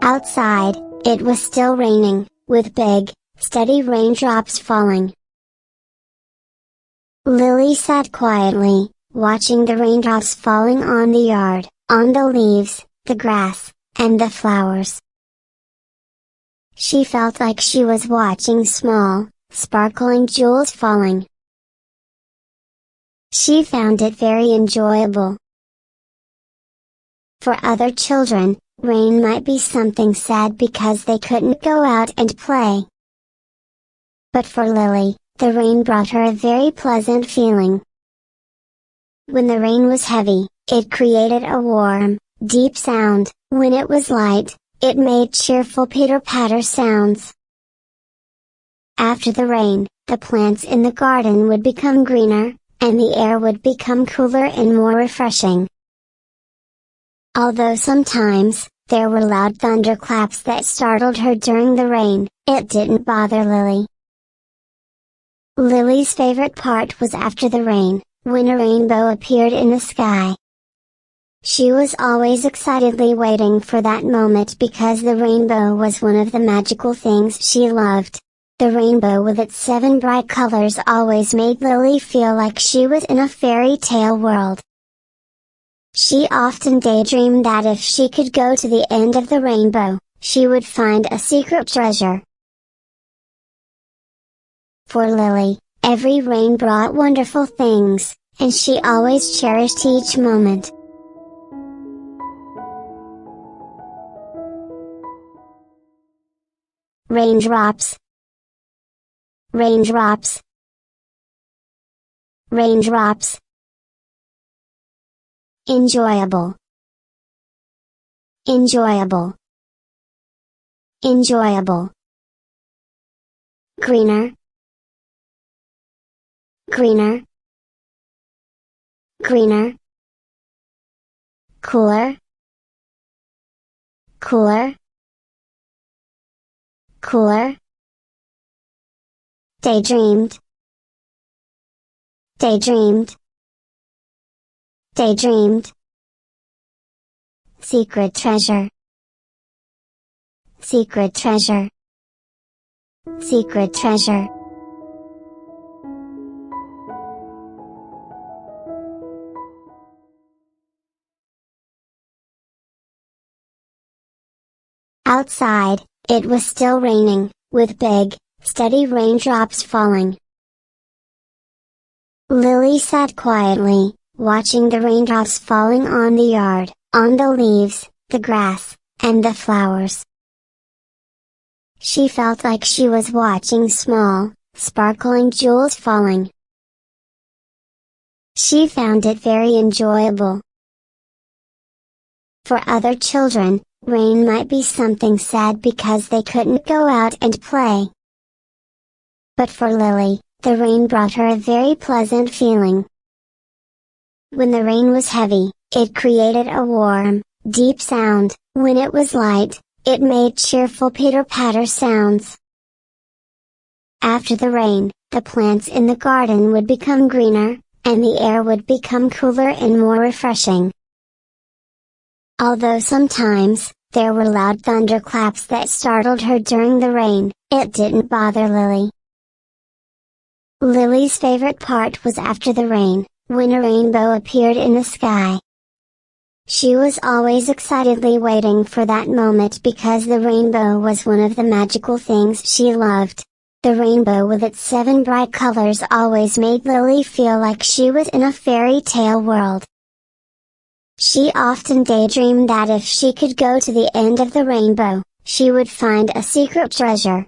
Outside, it was still raining, with big, steady raindrops falling. Lily sat quietly, watching the raindrops falling on the yard, on the leaves, the grass, and the flowers. She felt like she was watching small, sparkling jewels falling. She found it very enjoyable. For other children, rain might be something sad because they couldn't go out and play. But for Lily, the rain brought her a very pleasant feeling. When the rain was heavy, it created a warm, deep sound. When it was light, it made cheerful pitter-patter sounds. After the rain, the plants in the garden would become greener, and the air would become cooler and more refreshing. Although sometimes, there were loud thunderclaps that startled her during the rain, it didn't bother Lily. Lily's favorite part was after the rain, when a rainbow appeared in the sky. She was always excitedly waiting for that moment because the rainbow was one of the magical things she loved. The rainbow with its 7 bright colors always made Lily feel like she was in a fairy tale world. She often daydreamed that if she could go to the end of the rainbow, she would find a secret treasure. For Lily, every rain brought wonderful things, and she always cherished each moment. Raindrops, raindrops, raindrops. Enjoyable, enjoyable, enjoyable. Greener, greener, greener. Cooler, cooler, cooler. Daydreamed, daydreamed, daydreamed. Secret treasure, secret treasure, secret treasure. Outside, it was still raining, with big, steady raindrops falling. Lily sat quietly, watching the raindrops falling on the yard, on the leaves, the grass, and the flowers. She felt like she was watching small, sparkling jewels falling. She found it very enjoyable. For other children, rain might be something sad because they couldn't go out and play. But for Lily, the rain brought her a very pleasant feeling. When the rain was heavy, it created a warm, deep sound. When it was light, it made cheerful pitter-patter sounds. After the rain, the plants in the garden would become greener, and the air would become cooler and more refreshing. Although sometimes, there were loud thunderclaps that startled her during the rain, it didn't bother Lily. Lily's favorite part was after the rain, when a rainbow appeared in the sky. She was always excitedly waiting for that moment because the rainbow was one of the magical things she loved. The rainbow with its 7 bright colors always made Lily feel like she was in a fairy tale world. She often daydreamed that if she could go to the end of the rainbow, she would find a secret treasure.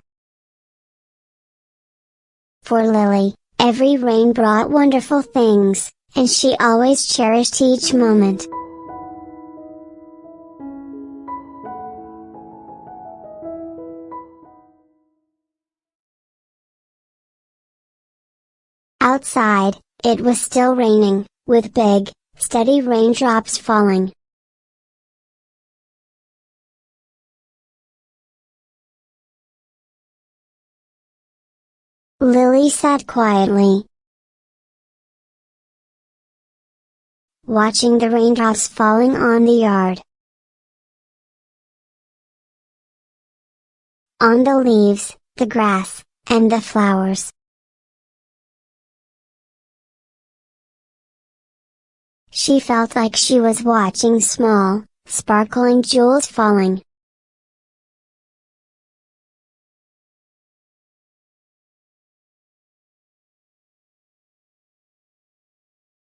For Lily, every rain brought wonderful things, and she always cherished each moment. Outside, it was still raining, with big, steady raindrops falling. Lily sat quietly, watching the raindrops falling on the yard. on the leaves, the grass, and the flowers. She felt like she was watching small, sparkling jewels falling.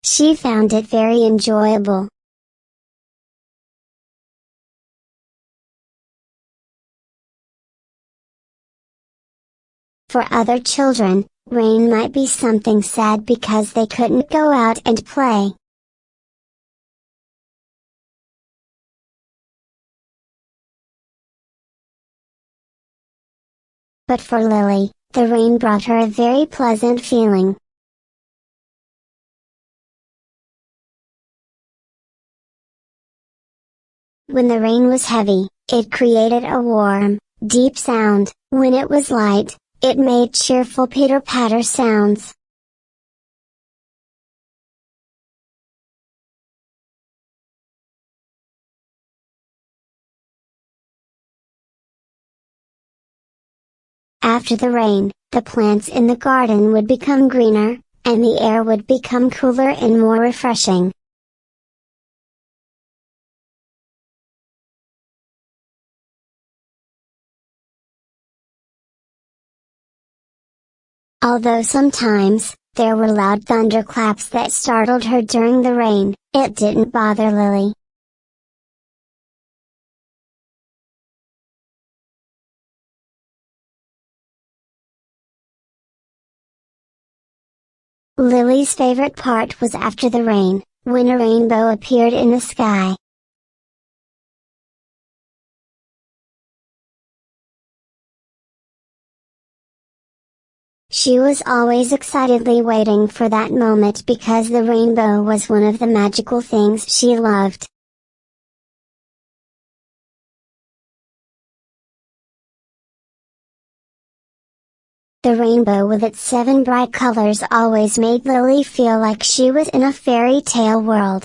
She found it very enjoyable. For other children, rain might be something sad because they couldn't go out and play. But for Lily, the rain brought her a very pleasant feeling. When the rain was heavy, it created a warm, deep sound. When it was light, it made cheerful pitter-patter sounds. After the rain, the plants in the garden would become greener, and the air would become cooler and more refreshing. Although sometimes, there were loud thunderclaps that startled her during the rain, it didn't bother Lily. Lily's favorite part was after the rain, when a rainbow appeared in the sky. She was always excitedly waiting for that moment because the rainbow was one of the magical things she loved. The rainbow with its 7 bright colors always made Lily feel like she was in a fairy tale world.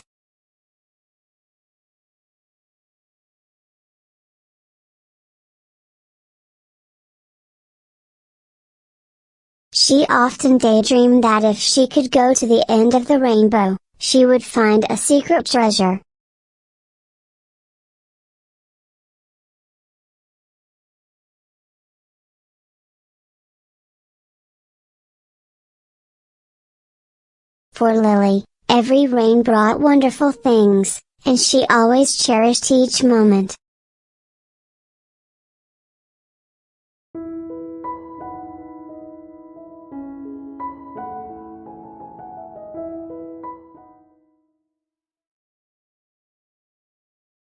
She often daydreamed that if she could go to the end of the rainbow, she would find a secret treasure. For Lily, every rain brought wonderful things, and she always cherished each moment.